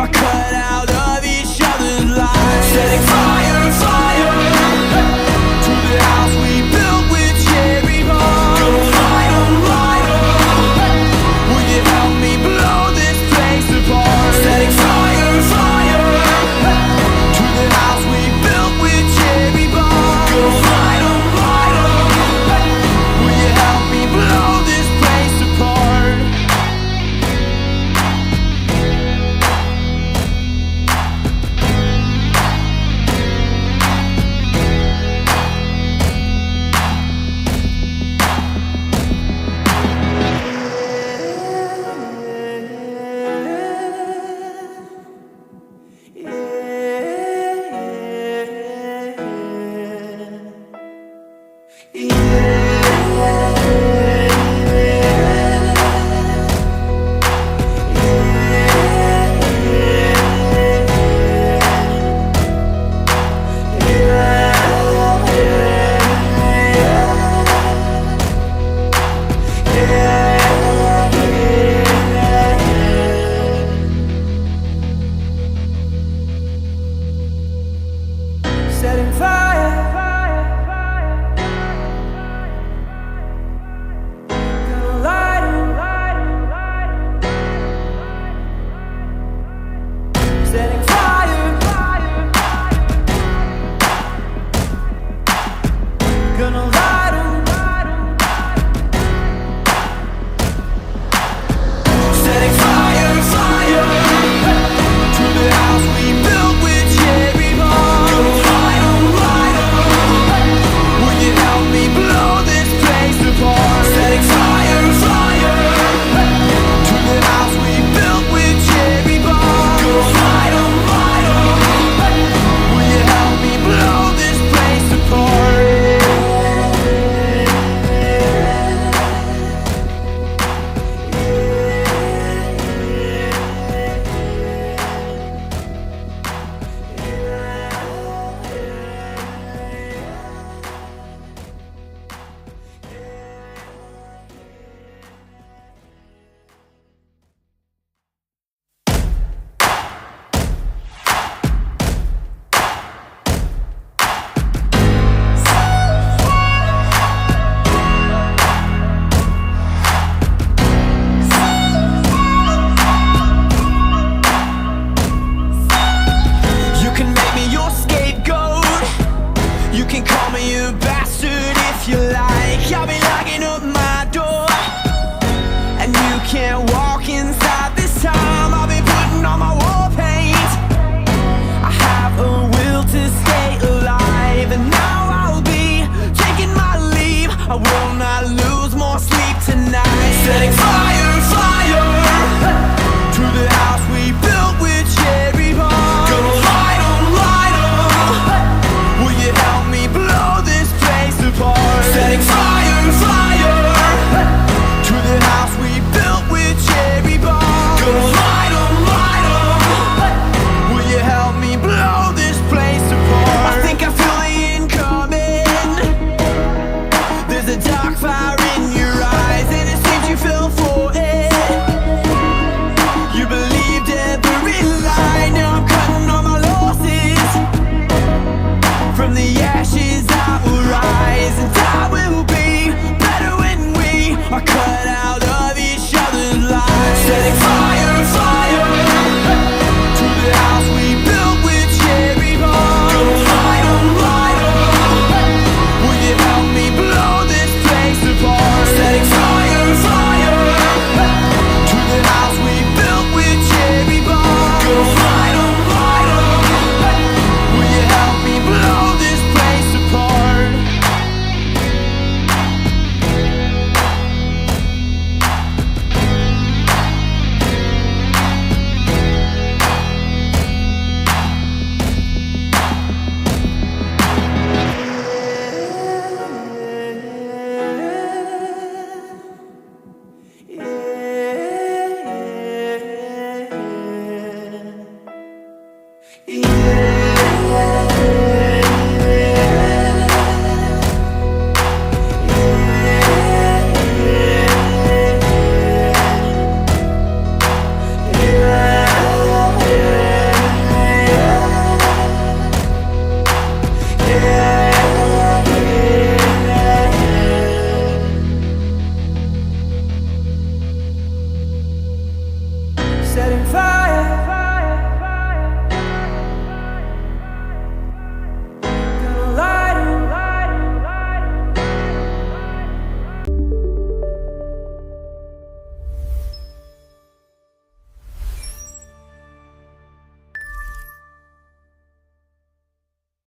are cut out of each other's lives. Setting fire, fire to the house we built with cherry bombs. Gonna light 'em, light 'em. Will you help me blow this place apart? Setting fire, fire to the house we built with cherry bombs. Gonna light 'em, light 'em. Will you help me blow this place apart? Setting fire, gonna light 'em, setting fire, gonna light 'em, setting fire, fire to the house we built with cherry bombs. Gonna light 'em, light 'em. Will you help me blow this place apart? Setting fire, fire to the house we built with cherry bombs. Gonna light 'em, light 'em. Will you help me blow this place apart? You can make me your scapegoat. You can call me a bastard if you like. I'll be locking up my door, and you can't walk inside this time. I'll be putting on my war paint. I have a will to stay alive, and now I'll be taking my leave. I will not lose more sleep tonight. Setting fire, fire to the house we built with cherry bombs. Gonna light 'em, light 'em. Will you help me blow this place apart? Setting fire, fire to the house we built with cherry bombs. Gonna light 'em, light 'em. Will you help me blow this place apart? I think I feel the incoming. There's a dark fire in your eyes, and it seems you fell for it. You believed every lie. Now I'm cutting all my losses from the